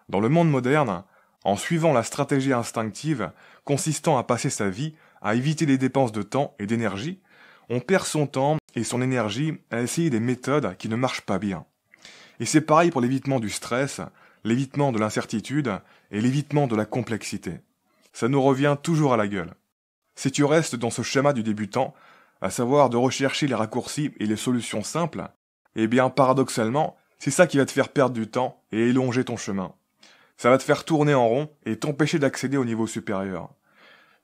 Dans le monde moderne, en suivant la stratégie instinctive consistant à passer sa vie à éviter les dépenses de temps et d'énergie, on perd son temps et son énergie à essayer des méthodes qui ne marchent pas bien. Et c'est pareil pour l'évitement du stress, l'évitement de l'incertitude et l'évitement de la complexité. Ça nous revient toujours à la gueule. Si tu restes dans ce schéma du débutant, à savoir de rechercher les raccourcis et les solutions simples, eh bien paradoxalement, c'est ça qui va te faire perdre du temps et élonger ton chemin. Ça va te faire tourner en rond et t'empêcher d'accéder au niveau supérieur.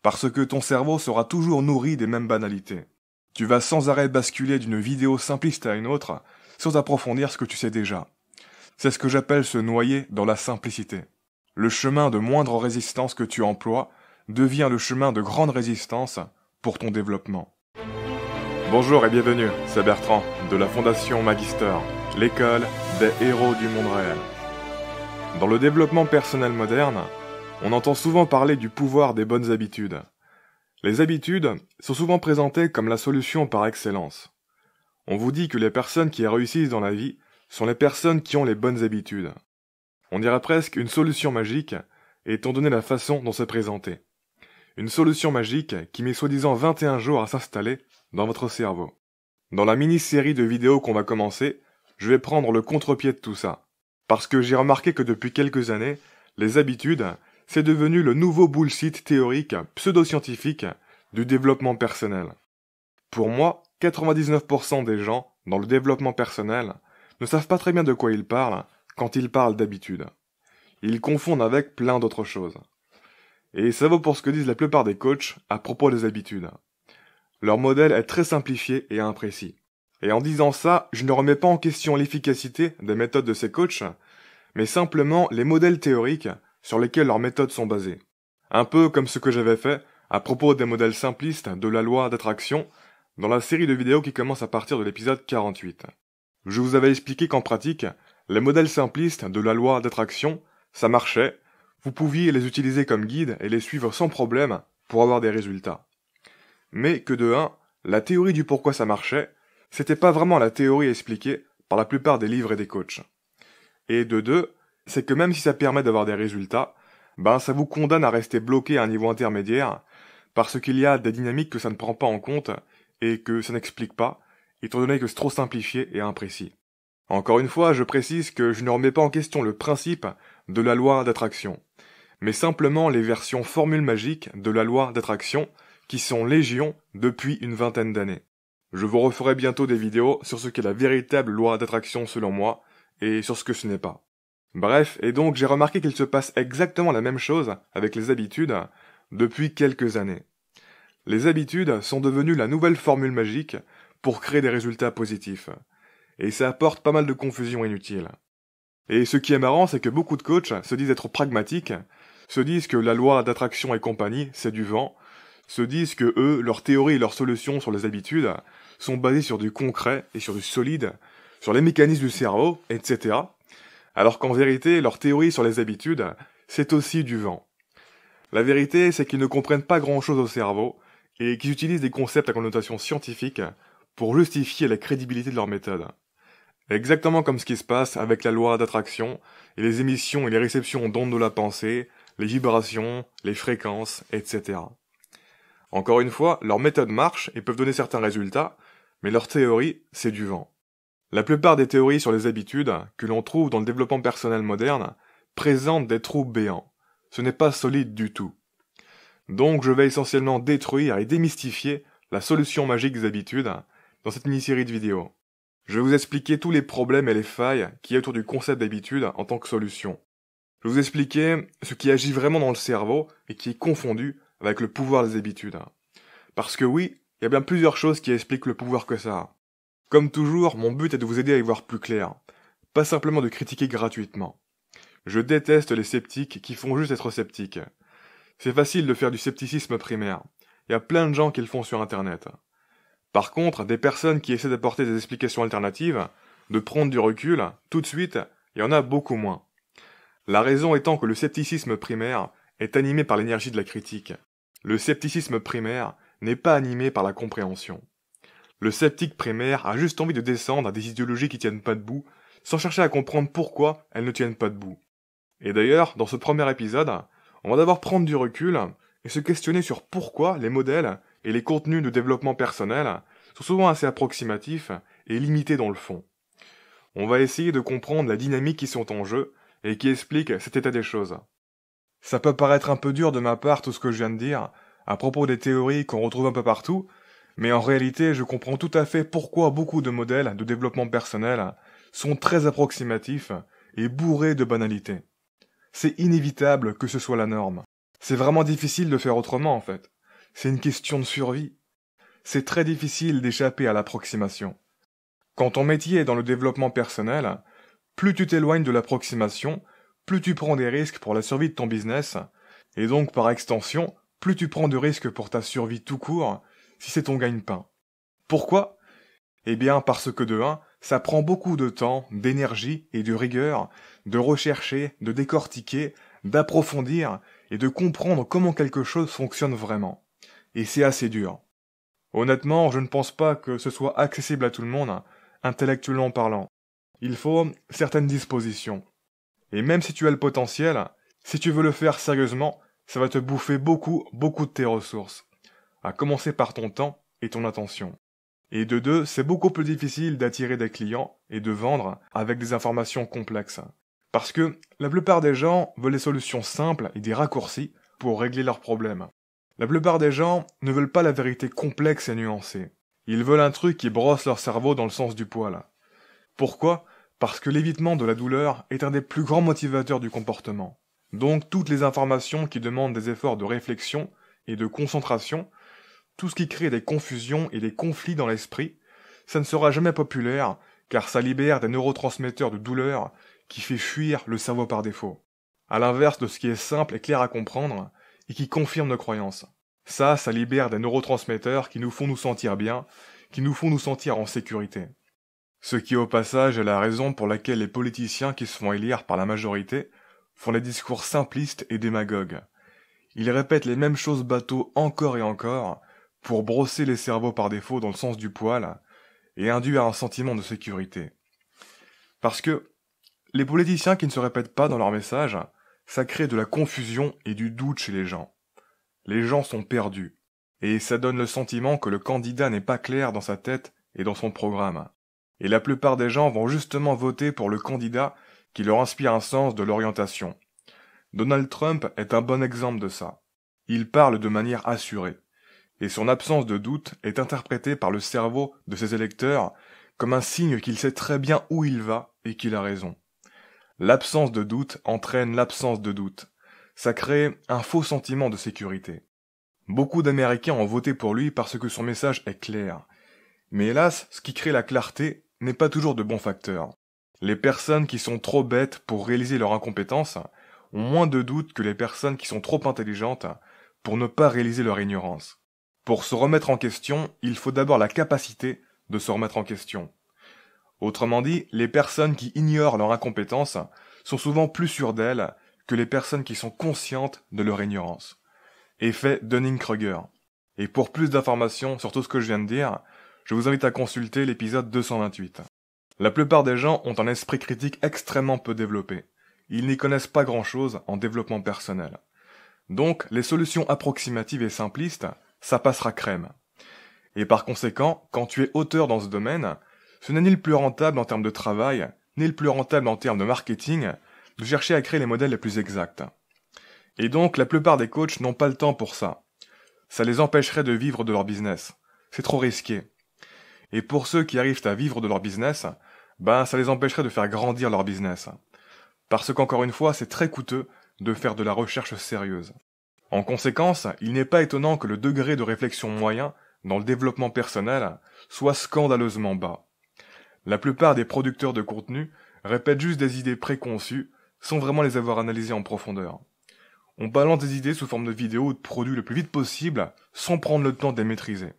Parce que ton cerveau sera toujours nourri des mêmes banalités. Tu vas sans arrêt basculer d'une vidéo simpliste à une autre, sans approfondir ce que tu sais déjà. C'est ce que j'appelle se noyer dans la simplicité. Le chemin de moindre résistance que tu emploies devient le chemin de grande résistance pour ton développement. Bonjour et bienvenue, c'est Bertrand, de la Fondation Magister, l'école des héros du monde réel. Dans le développement personnel moderne, on entend souvent parler du pouvoir des bonnes habitudes. Les habitudes sont souvent présentées comme la solution par excellence. On vous dit que les personnes qui réussissent dans la vie sont les personnes qui ont les bonnes habitudes. On dirait presque une solution magique, étant donné la façon dont c'est présenté. Une solution magique qui met soi-disant 21 jours à s'installer dans votre cerveau. Dans la mini-série de vidéos qu'on va commencer, je vais prendre le contre-pied de tout ça. Parce que j'ai remarqué que depuis quelques années, les habitudes, c'est devenu le nouveau bullshit théorique pseudo-scientifique du développement personnel. Pour moi, 99% des gens, dans le développement personnel, ne savent pas très bien de quoi ils parlent quand ils parlent d'habitudes. Ils confondent avec plein d'autres choses. Et ça vaut pour ce que disent la plupart des coachs à propos des habitudes. Leur modèle est très simplifié et imprécis. Et en disant ça, je ne remets pas en question l'efficacité des méthodes de ces coachs, mais simplement les modèles théoriques sur lesquels leurs méthodes sont basées. Un peu comme ce que j'avais fait à propos des modèles simplistes de la loi d'attraction dans la série de vidéos qui commence à partir de l'épisode 48. Je vous avais expliqué qu'en pratique, les modèles simplistes de la loi d'attraction, ça marchait, vous pouviez les utiliser comme guide et les suivre sans problème pour avoir des résultats. Mais que de 1, la théorie du pourquoi ça marchait, c'était pas vraiment la théorie expliquée par la plupart des livres et des coachs. Et de 2, c'est que même si ça permet d'avoir des résultats, ça vous condamne à rester bloqué à un niveau intermédiaire, parce qu'il y a des dynamiques que ça ne prend pas en compte, et que ça n'explique pas, étant donné que c'est trop simplifié et imprécis. Encore une fois, je précise que je ne remets pas en question le principe de la loi d'attraction, mais simplement les versions formules magiques de la loi d'attraction, qui sont légion depuis une vingtaine d'années. Je vous referai bientôt des vidéos sur ce qu'est la véritable loi d'attraction selon moi, et sur ce que ce n'est pas. Bref, et donc j'ai remarqué qu'il se passe exactement la même chose avec les habitudes depuis quelques années. Les habitudes sont devenues la nouvelle formule magique pour créer des résultats positifs. Et ça apporte pas mal de confusion inutile. Et ce qui est marrant, c'est que beaucoup de coachs se disent être pragmatiques, se disent que la loi d'attraction et compagnie, c'est du vent, se disent que eux, leurs théories et leurs solutions sur les habitudes sont basées sur du concret et sur du solide, sur les mécanismes du cerveau, etc. Alors qu'en vérité, leurs théories sur les habitudes, c'est aussi du vent. La vérité, c'est qu'ils ne comprennent pas grand-chose au cerveau, et qu'ils utilisent des concepts à connotation scientifique pour justifier la crédibilité de leur méthode. Exactement comme ce qui se passe avec la loi d'attraction et les émissions et les réceptions d'ondes de la pensée, les vibrations, les fréquences, etc. Encore une fois, leur méthode marche et peuvent donner certains résultats, mais leur théorie, c'est du vent. La plupart des théories sur les habitudes que l'on trouve dans le développement personnel moderne présentent des trous béants. Ce n'est pas solide du tout. Donc je vais essentiellement détruire et démystifier la solution magique des habitudes dans cette mini-série de vidéos. Je vais vous expliquer tous les problèmes et les failles qu'il y a autour du concept d'habitude en tant que solution. Je vais vous expliquer ce qui agit vraiment dans le cerveau et qui est confondu avec le pouvoir des habitudes. Parce que oui, il y a bien plusieurs choses qui expliquent le pouvoir que ça a. Comme toujours, mon but est de vous aider à y voir plus clair, pas simplement de critiquer gratuitement. Je déteste les sceptiques qui font juste être sceptiques. C'est facile de faire du scepticisme primaire. Il y a plein de gens qui le font sur internet. Par contre, des personnes qui essaient d'apporter des explications alternatives, de prendre du recul, tout de suite, il y en a beaucoup moins. La raison étant que le scepticisme primaire est animé par l'énergie de la critique. Le scepticisme primaire n'est pas animé par la compréhension. Le sceptique primaire a juste envie de descendre à des idéologies qui tiennent pas debout, sans chercher à comprendre pourquoi elles ne tiennent pas debout. Et d'ailleurs, dans ce premier épisode, on va d'abord prendre du recul et se questionner sur pourquoi les modèles et les contenus de développement personnel sont souvent assez approximatifs et limités dans le fond. On va essayer de comprendre la dynamique qui sont en jeu et qui explique cet état des choses. Ça peut paraître un peu dur de ma part tout ce que je viens de dire à propos des théories qu'on retrouve un peu partout, mais en réalité je comprends tout à fait pourquoi beaucoup de modèles de développement personnel sont très approximatifs et bourrés de banalités. C'est inévitable que ce soit la norme. C'est vraiment difficile de faire autrement en fait. C'est une question de survie. C'est très difficile d'échapper à l'approximation. Quand ton métier est dans le développement personnel, plus tu t'éloignes de l'approximation, plus tu prends des risques pour la survie de ton business, et donc par extension, plus tu prends de risques pour ta survie tout court, si c'est ton gagne-pain. Pourquoi ? Eh bien parce que de 1, ça prend beaucoup de temps, d'énergie et de rigueur de rechercher, de décortiquer, d'approfondir et de comprendre comment quelque chose fonctionne vraiment. Et c'est assez dur. Honnêtement, je ne pense pas que ce soit accessible à tout le monde, intellectuellement parlant. Il faut certaines dispositions. Et même si tu as le potentiel, si tu veux le faire sérieusement, ça va te bouffer beaucoup de tes ressources. À commencer par ton temps et ton attention. Et de 2, c'est beaucoup plus difficile d'attirer des clients et de vendre avec des informations complexes. Parce que la plupart des gens veulent des solutions simples et des raccourcis pour régler leurs problèmes. La plupart des gens ne veulent pas la vérité complexe et nuancée. Ils veulent un truc qui brosse leur cerveau dans le sens du poil. Pourquoi ? Parce que l'évitement de la douleur est un des plus grands motivateurs du comportement. Donc toutes les informations qui demandent des efforts de réflexion et de concentration, tout ce qui crée des confusions et des conflits dans l'esprit, ça ne sera jamais populaire, car ça libère des neurotransmetteurs de douleur qui fait fuir le cerveau par défaut. À l'inverse de ce qui est simple et clair à comprendre, et qui confirme nos croyances. Ça libère des neurotransmetteurs qui nous font nous sentir bien, qui nous font nous sentir en sécurité. Ce qui au passage est la raison pour laquelle les politiciens qui se font élire par la majorité font des discours simplistes et démagogues. Ils répètent les mêmes choses bateaux encore et encore, pour brosser les cerveaux par défaut dans le sens du poil, et induire un sentiment de sécurité. Parce que les politiciens qui ne se répètent pas dans leurs messages, ça crée de la confusion et du doute chez les gens. Les gens sont perdus, et ça donne le sentiment que le candidat n'est pas clair dans sa tête et dans son programme. Et la plupart des gens vont justement voter pour le candidat qui leur inspire un sens de l'orientation. Donald Trump est un bon exemple de ça. Il parle de manière assurée, et son absence de doute est interprétée par le cerveau de ses électeurs comme un signe qu'il sait très bien où il va et qu'il a raison. L'absence de doute entraîne l'absence de doute. Ça crée un faux sentiment de sécurité. Beaucoup d'Américains ont voté pour lui parce que son message est clair. Mais hélas, ce qui crée la clarté n'est pas toujours de bons facteurs. Les personnes qui sont trop bêtes pour réaliser leur incompétence ont moins de doutes que les personnes qui sont trop intelligentes pour ne pas réaliser leur ignorance. Pour se remettre en question, il faut d'abord la capacité de se remettre en question. Autrement dit, les personnes qui ignorent leur incompétence sont souvent plus sûres d'elles que les personnes qui sont conscientes de leur ignorance. Effet Dunning-Kruger. Et pour plus d'informations sur tout ce que je viens de dire, je vous invite à consulter l'épisode 228. La plupart des gens ont un esprit critique extrêmement peu développé. Ils n'y connaissent pas grand-chose en développement personnel. Donc, les solutions approximatives et simplistes, ça passera crème. Et par conséquent, quand tu es auteur dans ce domaine, ce n'est ni le plus rentable en termes de travail, ni le plus rentable en termes de marketing, de chercher à créer les modèles les plus exacts. Et donc, la plupart des coachs n'ont pas le temps pour ça. Ça les empêcherait de vivre de leur business. C'est trop risqué. Et pour ceux qui arrivent à vivre de leur business, ça les empêcherait de faire grandir leur business. Parce qu'encore une fois, c'est très coûteux de faire de la recherche sérieuse. En conséquence, il n'est pas étonnant que le degré de réflexion moyen dans le développement personnel soit scandaleusement bas. La plupart des producteurs de contenu répètent juste des idées préconçues sans vraiment les avoir analysées en profondeur. On balance des idées sous forme de vidéos ou de produits le plus vite possible sans prendre le temps de les maîtriser.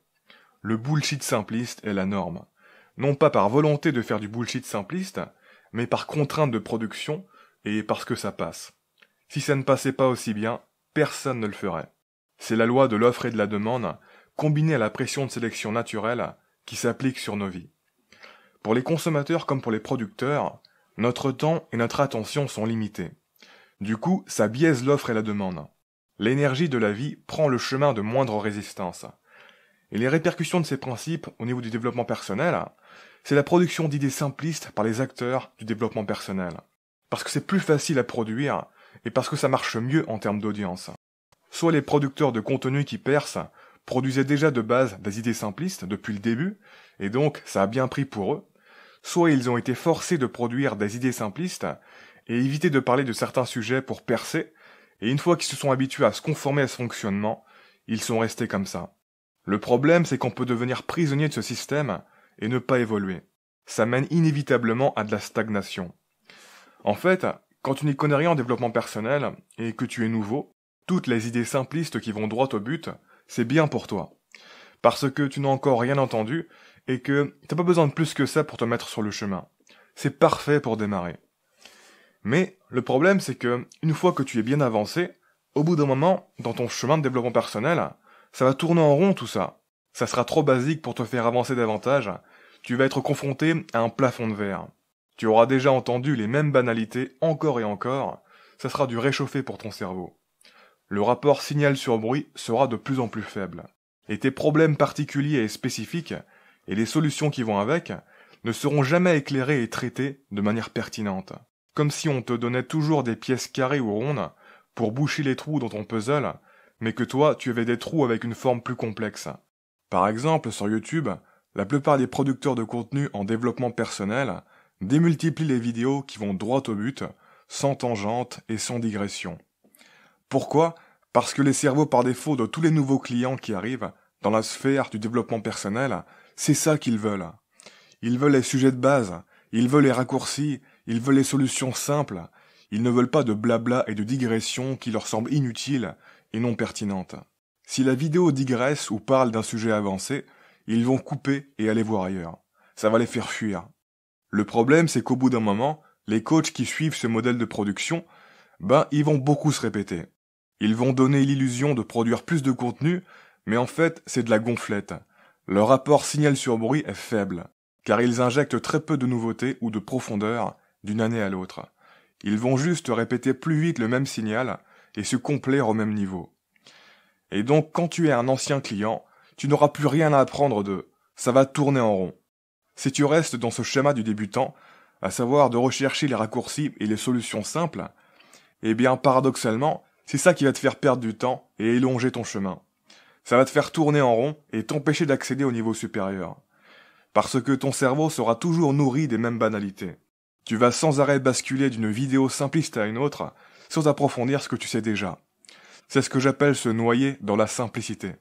Le bullshit simpliste est la norme. Non pas par volonté de faire du bullshit simpliste, mais par contrainte de production et parce que ça passe. Si ça ne passait pas aussi bien, personne ne le ferait. C'est la loi de l'offre et de la demande, combinée à la pression de sélection naturelle, qui s'applique sur nos vies. Pour les consommateurs comme pour les producteurs, notre temps et notre attention sont limités. Du coup, ça biaise l'offre et la demande. L'énergie de la vie prend le chemin de moindre résistance. Et les répercussions de ces principes au niveau du développement personnel, c'est la production d'idées simplistes par les acteurs du développement personnel. Parce que c'est plus facile à produire et parce que ça marche mieux en termes d'audience. Soit les producteurs de contenu qui percent produisaient déjà de base des idées simplistes depuis le début, et donc ça a bien pris pour eux, soit ils ont été forcés de produire des idées simplistes et éviter de parler de certains sujets pour percer, et une fois qu'ils se sont habitués à se conformer à ce fonctionnement, ils sont restés comme ça. Le problème, c'est qu'on peut devenir prisonnier de ce système et ne pas évoluer. Ça mène inévitablement à de la stagnation. En fait, quand tu n'y connais rien en développement personnel et que tu es nouveau, toutes les idées simplistes qui vont droit au but, c'est bien pour toi. Parce que tu n'as encore rien entendu et que t'as pas besoin de plus que ça pour te mettre sur le chemin. C'est parfait pour démarrer. Mais le problème, c'est que une fois que tu es bien avancé, au bout d'un moment, dans ton chemin de développement personnel, ça va tourner en rond tout ça. Ça sera trop basique pour te faire avancer davantage. Tu vas être confronté à un plafond de verre. Tu auras déjà entendu les mêmes banalités encore et encore. Ça sera du réchauffé pour ton cerveau. Le rapport signal sur bruit sera de plus en plus faible. Et tes problèmes particuliers et spécifiques, et les solutions qui vont avec, ne seront jamais éclairés et traités de manière pertinente. Comme si on te donnait toujours des pièces carrées ou rondes pour boucher les trous dans ton puzzle, mais que toi, tu avais des trous avec une forme plus complexe. Par exemple, sur YouTube, la plupart des producteurs de contenu en développement personnel démultiplient les vidéos qui vont droit au but, sans tangente et sans digression. Pourquoi ? Parce que les cerveaux par défaut de tous les nouveaux clients qui arrivent dans la sphère du développement personnel, c'est ça qu'ils veulent. Ils veulent les sujets de base, ils veulent les raccourcis, ils veulent les solutions simples, ils ne veulent pas de blabla et de digressions qui leur semblent inutiles et non pertinentes. Si la vidéo digresse ou parle d'un sujet avancé, ils vont couper et aller voir ailleurs. Ça va les faire fuir. Le problème, c'est qu'au bout d'un moment, les coachs qui suivent ce modèle de production, ils vont beaucoup se répéter. Ils vont donner l'illusion de produire plus de contenu, mais en fait, c'est de la gonflette. Leur rapport signal sur bruit est faible, car ils injectent très peu de nouveautés ou de profondeur d'une année à l'autre. Ils vont juste répéter plus vite le même signal et se complaire au même niveau. Et donc, quand tu es un ancien client, tu n'auras plus rien à apprendre d'eux. Ça va tourner en rond. Si tu restes dans ce schéma du débutant, à savoir de rechercher les raccourcis et les solutions simples, eh bien, paradoxalement, c'est ça qui va te faire perdre du temps et élonger ton chemin. Ça va te faire tourner en rond et t'empêcher d'accéder au niveau supérieur. Parce que ton cerveau sera toujours nourri des mêmes banalités. Tu vas sans arrêt basculer d'une vidéo simpliste à une autre, sans approfondir ce que tu sais déjà. C'est ce que j'appelle se noyer dans la simplicité.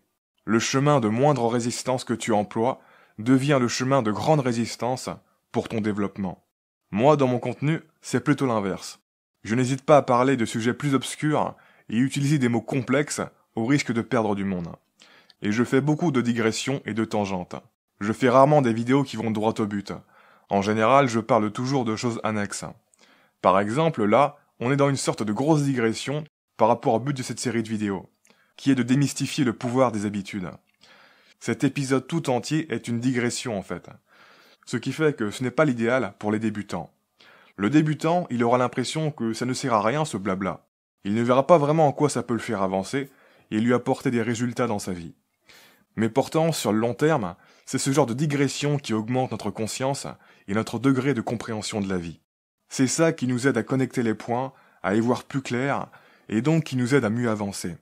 Le chemin de moindre résistance que tu emploies devient le chemin de grande résistance pour ton développement. Moi, dans mon contenu, c'est plutôt l'inverse. Je n'hésite pas à parler de sujets plus obscurs et utiliser des mots complexes au risque de perdre du monde. Et je fais beaucoup de digressions et de tangentes. Je fais rarement des vidéos qui vont droit au but. En général, je parle toujours de choses annexes. Par exemple, là, on est dans une sorte de grosse digression par rapport au but de cette série de vidéos, qui est de démystifier le pouvoir des habitudes. Cet épisode tout entier est une digression en fait. Ce qui fait que ce n'est pas l'idéal pour les débutants. Le débutant, il aura l'impression que ça ne sert à rien ce blabla. Il ne verra pas vraiment en quoi ça peut le faire avancer et lui apporter des résultats dans sa vie. Mais pourtant, sur le long terme, c'est ce genre de digression qui augmente notre conscience et notre degré de compréhension de la vie. C'est ça qui nous aide à connecter les points, à y voir plus clair, et donc qui nous aide à mieux avancer.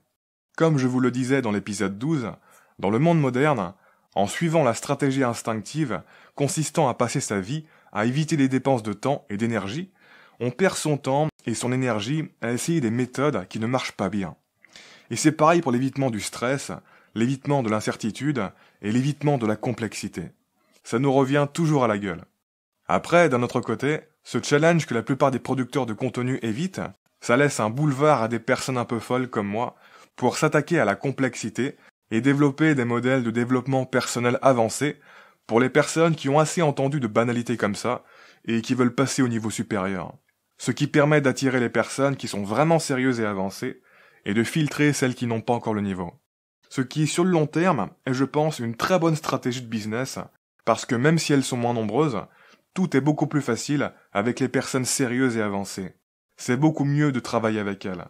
Comme je vous le disais dans l'épisode 12, dans le monde moderne, en suivant la stratégie instinctive consistant à passer sa vie à éviter les dépenses de temps et d'énergie, on perd son temps et son énergie à essayer des méthodes qui ne marchent pas bien. Et c'est pareil pour l'évitement du stress, l'évitement de l'incertitude et l'évitement de la complexité. Ça nous revient toujours à la gueule. Après, d'un autre côté, ce challenge que la plupart des producteurs de contenu évitent, ça laisse un boulevard à des personnes un peu folles comme moi pour s'attaquer à la complexité et développer des modèles de développement personnel avancés pour les personnes qui ont assez entendu de banalités comme ça et qui veulent passer au niveau supérieur. Ce qui permet d'attirer les personnes qui sont vraiment sérieuses et avancées et de filtrer celles qui n'ont pas encore le niveau. Ce qui, sur le long terme, est, je pense, une très bonne stratégie de business, parce que même si elles sont moins nombreuses, tout est beaucoup plus facile avec les personnes sérieuses et avancées. c'est beaucoup mieux de travailler avec elles.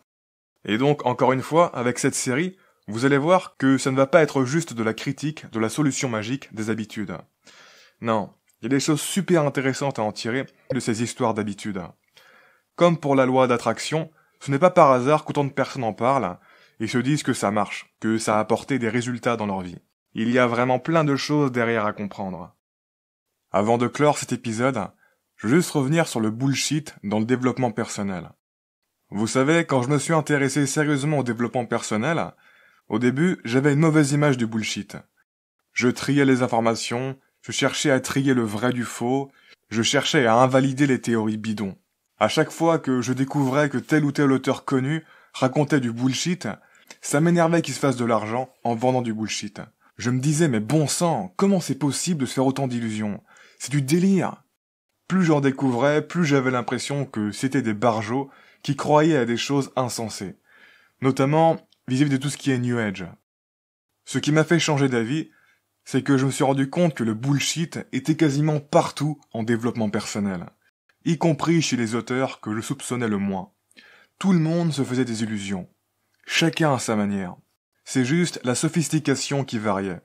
Et donc, encore une fois, avec cette série, vous allez voir que ça ne va pas être juste de la critique, de la solution magique des habitudes. Non, il y a des choses super intéressantes à en tirer de ces histoires d'habitudes. Comme pour la loi d'attraction, ce n'est pas par hasard qu'autant de personnes en parlent et se disent que ça marche, que ça a apporté des résultats dans leur vie. Il y a vraiment plein de choses derrière à comprendre. Avant de clore cet épisode, je veux juste revenir sur le bullshit dans le développement personnel. Vous savez, quand je me suis intéressé sérieusement au développement personnel, au début, j'avais une mauvaise image du bullshit. Je triais les informations, je cherchais à trier le vrai du faux, je cherchais à invalider les théories bidons. À chaque fois que je découvrais que tel ou tel auteur connu racontait du bullshit, ça m'énervait qu'il se fasse de l'argent en vendant du bullshit. Je me disais, mais bon sang, comment c'est possible de se faire autant d'illusions? C'est du délire. Plus j'en découvrais, plus j'avais l'impression que c'était des barjots qui croyaient à des choses insensées. Notamment vis-à-vis de tout ce qui est New Age. Ce qui m'a fait changer d'avis, c'est que je me suis rendu compte que le bullshit était quasiment partout en développement personnel. Y compris chez les auteurs que je soupçonnais le moins. Tout le monde se faisait des illusions. Chacun à sa manière. C'est juste la sophistication qui variait.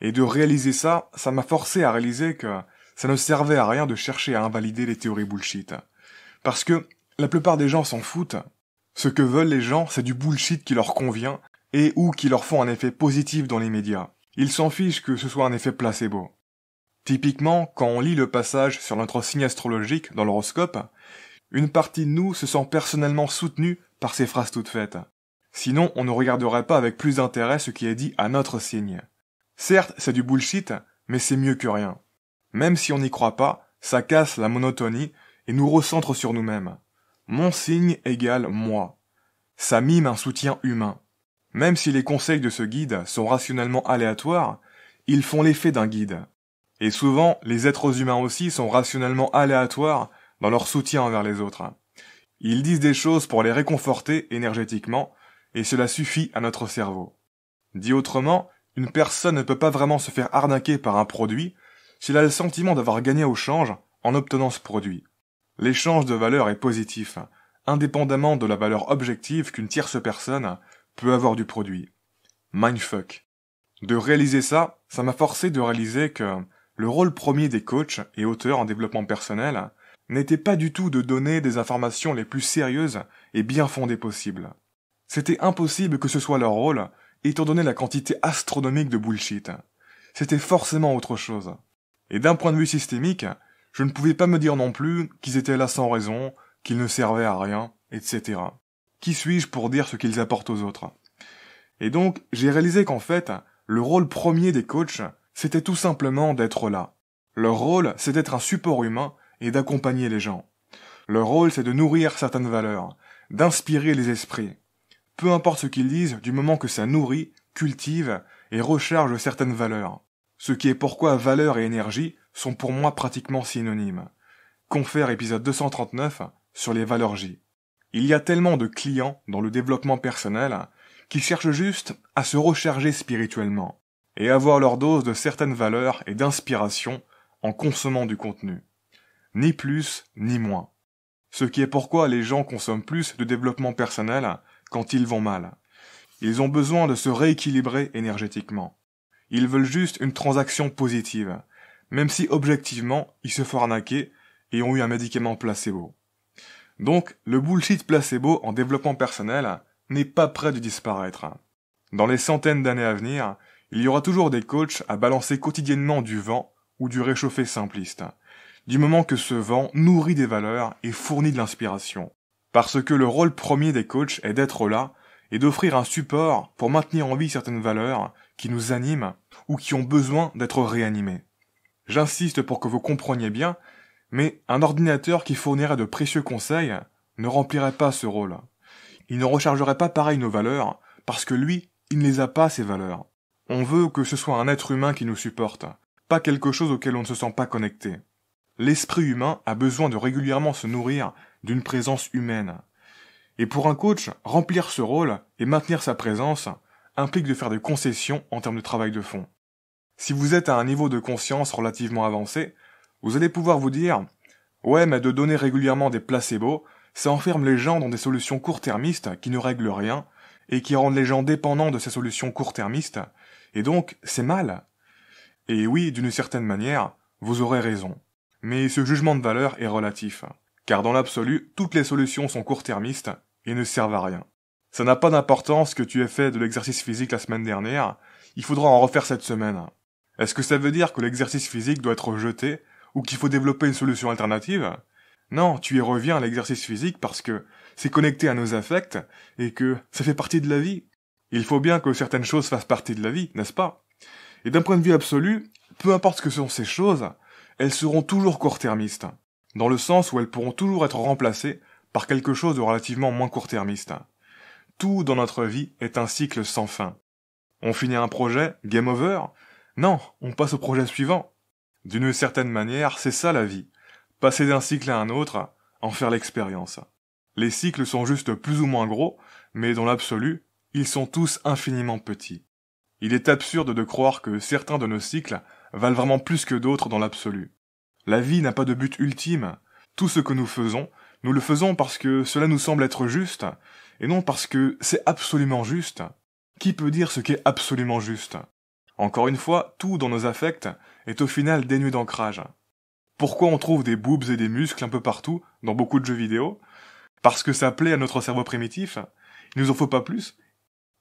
Et de réaliser ça, ça m'a forcé à réaliser que ça ne servait à rien de chercher à invalider les théories bullshit. Parce que la plupart des gens s'en foutent. Ce que veulent les gens, c'est du bullshit qui leur convient et ou qui leur font un effet positif dans les médias. Ils s'en fichent que ce soit un effet placebo. Typiquement, quand on lit le passage sur notre signe astrologique dans l'horoscope, une partie de nous se sent personnellement soutenue par ces phrases toutes faites. Sinon, on ne regarderait pas avec plus d'intérêt ce qui est dit à notre signe. Certes, c'est du bullshit, mais c'est mieux que rien. Même si on n'y croit pas, ça casse la monotonie et nous recentre sur nous-mêmes. Mon signe égale moi. Ça mime un soutien humain. Même si les conseils de ce guide sont rationnellement aléatoires, ils font l'effet d'un guide. Et souvent, les êtres humains aussi sont rationnellement aléatoires dans leur soutien envers les autres. Ils disent des choses pour les réconforter énergétiquement, et cela suffit à notre cerveau. Dit autrement, une personne ne peut pas vraiment se faire arnaquer par un produit s'il a le sentiment d'avoir gagné au change en obtenant ce produit. L'échange de valeur est positif, indépendamment de la valeur objective qu'une tierce personne peut avoir du produit. Mindfuck. De réaliser ça, ça m'a forcé de réaliser que le rôle premier des coachs et auteurs en développement personnel n'était pas du tout de donner des informations les plus sérieuses et bien fondées possibles. C'était impossible que ce soit leur rôle, étant donné la quantité astronomique de bullshit. C'était forcément autre chose. Et d'un point de vue systémique, je ne pouvais pas me dire non plus qu'ils étaient là sans raison, qu'ils ne servaient à rien, etc. Qui suis-je pour dire ce qu'ils apportent aux autres? Et donc, j'ai réalisé qu'en fait, le rôle premier des coachs, c'était tout simplement d'être là. Leur rôle, c'est d'être un support humain et d'accompagner les gens. Leur rôle, c'est de nourrir certaines valeurs, d'inspirer les esprits. Peu importe ce qu'ils disent, du moment que ça nourrit, cultive et recharge certaines valeurs. Ce qui est pourquoi valeur et énergie sont pour moi pratiquement synonymes. Confère épisode 239 sur les valeurs J. Il y a tellement de clients dans le développement personnel qui cherchent juste à se recharger spirituellement et avoir leur dose de certaines valeurs et d'inspiration en consommant du contenu. Ni plus, ni moins. Ce qui est pourquoi les gens consomment plus de développement personnel quand ils vont mal. Ils ont besoin de se rééquilibrer énergétiquement. Ils veulent juste une transaction positive, même si objectivement ils se font arnaquer et ont eu un médicament placebo. Donc, le bullshit placebo en développement personnel n'est pas près de disparaître. Dans les centaines d'années à venir, il y aura toujours des coachs à balancer quotidiennement du vent ou du réchauffé simpliste, du moment que ce vent nourrit des valeurs et fournit de l'inspiration. Parce que le rôle premier des coachs est d'être là et d'offrir un support pour maintenir en vie certaines valeurs qui nous animent ou qui ont besoin d'être réanimées. J'insiste pour que vous compreniez bien, mais un ordinateur qui fournirait de précieux conseils ne remplirait pas ce rôle. Il ne rechargerait pas pareil nos valeurs, parce que lui, il ne les a pas, ces valeurs. On veut que ce soit un être humain qui nous supporte, pas quelque chose auquel on ne se sent pas connecté. L'esprit humain a besoin de régulièrement se nourrir d'une présence humaine. Et pour un coach, remplir ce rôle et maintenir sa présence implique de faire des concessions en termes de travail de fond. Si vous êtes à un niveau de conscience relativement avancé, vous allez pouvoir vous dire « Ouais, mais de donner régulièrement des placebos, ça enferme les gens dans des solutions court-termistes qui ne règlent rien, et qui rendent les gens dépendants de ces solutions court-termistes, et donc c'est mal. Et oui, d'une certaine manière, vous aurez raison. Mais ce jugement de valeur est relatif, car dans l'absolu, toutes les solutions sont court-termistes et ne servent à rien. Ça n'a pas d'importance que tu aies fait de l'exercice physique la semaine dernière, il faudra en refaire cette semaine. Est-ce que ça veut dire que l'exercice physique doit être jeté, ou qu'il faut développer une solution alternative? Non, tu y reviens à l'exercice physique parce que c'est connecté à nos affects, et que ça fait partie de la vie. Il faut bien que certaines choses fassent partie de la vie, n'est-ce pas? Et d'un point de vue absolu, peu importe ce que sont ces choses, elles seront toujours court-termistes, dans le sens où elles pourront toujours être remplacées par quelque chose de relativement moins court-termiste. Tout dans notre vie est un cycle sans fin. On finit un projet, game over? Non, on passe au projet suivant. D'une certaine manière, c'est ça la vie. Passer d'un cycle à un autre, en faire l'expérience. Les cycles sont juste plus ou moins gros, mais dans l'absolu, ils sont tous infiniment petits. Il est absurde de croire que certains de nos cycles valent vraiment plus que d'autres dans l'absolu. La vie n'a pas de but ultime. Tout ce que nous le faisons parce que cela nous semble être juste, et non parce que c'est absolument juste. Qui peut dire ce qu'est absolument juste? Encore une fois, tout dans nos affects est au final dénué d'ancrage. Pourquoi on trouve des boobs et des muscles un peu partout, dans beaucoup de jeux vidéo? Parce que ça plaît à notre cerveau primitif? Il nous en faut pas plus?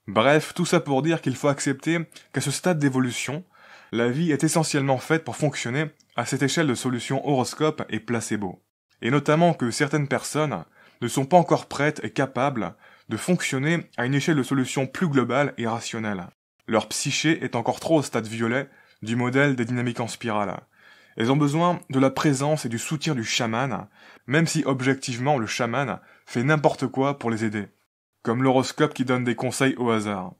Bref, tout ça pour dire qu'il faut accepter qu'à ce stade d'évolution, la vie est essentiellement faite pour fonctionner à cette échelle de solutions horoscope et placebo. Et notamment que certaines personnes ne sont pas encore prêtes et capables de fonctionner à une échelle de solutions plus globale et rationnelle. Leur psyché est encore trop au stade violet du modèle des dynamiques en spirale. Elles ont besoin de la présence et du soutien du chaman, même si objectivement le chaman fait n'importe quoi pour les aider. Comme l'horoscope qui donne des conseils au hasard.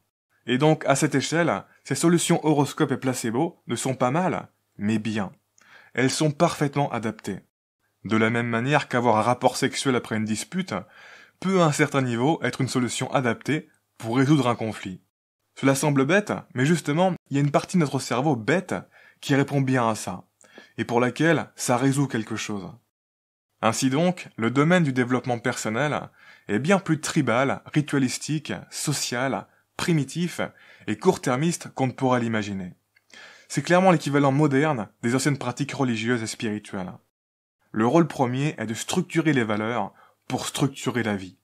Et donc, à cette échelle, ces solutions horoscope et placebo ne sont pas mal, mais bien. Elles sont parfaitement adaptées. De la même manière qu'avoir un rapport sexuel après une dispute peut à un certain niveau être une solution adaptée pour résoudre un conflit. Cela semble bête, mais justement, il y a une partie de notre cerveau bête qui répond bien à ça, et pour laquelle ça résout quelque chose. Ainsi donc, le domaine du développement personnel est bien plus tribal, ritualistique, social, primitif et court-termiste qu'on ne pourrait l'imaginer. C'est clairement l'équivalent moderne des anciennes pratiques religieuses et spirituelles. Le rôle premier est de structurer les valeurs pour structurer la vie.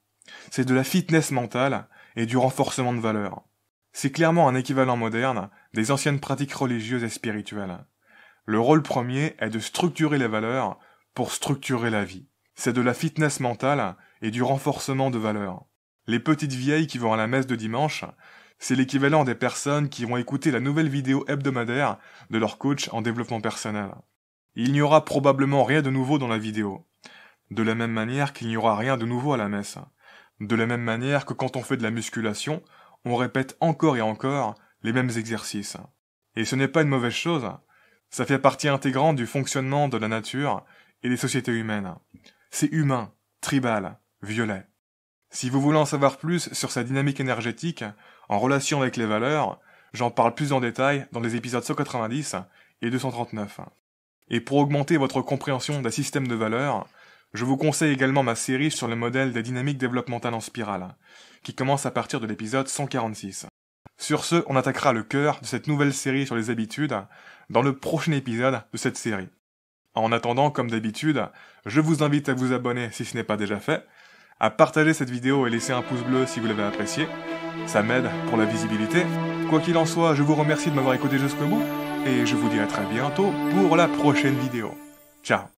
C'est de la fitness mentale et du renforcement de valeurs. C'est clairement un équivalent moderne des anciennes pratiques religieuses et spirituelles. Le rôle premier est de structurer les valeurs pour structurer la vie. C'est de la fitness mentale et du renforcement de valeurs. Les petites vieilles qui vont à la messe de dimanche, c'est l'équivalent des personnes qui vont écouter la nouvelle vidéo hebdomadaire de leur coach en développement personnel. Il n'y aura probablement rien de nouveau dans la vidéo. De la même manière qu'il n'y aura rien de nouveau à la messe. De la même manière que quand on fait de la musculation, on répète encore et encore les mêmes exercices. Et ce n'est pas une mauvaise chose. Ça fait partie intégrante du fonctionnement de la nature et des sociétés humaines. C'est humain, tribal, violet. Si vous voulez en savoir plus sur sa dynamique énergétique en relation avec les valeurs, j'en parle plus en détail dans les épisodes 190 et 239. Et pour augmenter votre compréhension d'un système de valeurs, je vous conseille également ma série sur le modèle des dynamiques développementales en spirale, qui commence à partir de l'épisode 146. Sur ce, on attaquera le cœur de cette nouvelle série sur les habitudes dans le prochain épisode de cette série. En attendant, comme d'habitude, je vous invite à vous abonner si ce n'est pas déjà fait, à partager cette vidéo et laisser un pouce bleu si vous l'avez apprécié. Ça m'aide pour la visibilité. Quoi qu'il en soit, je vous remercie de m'avoir écouté jusqu'au bout, et je vous dis à très bientôt pour la prochaine vidéo. Ciao.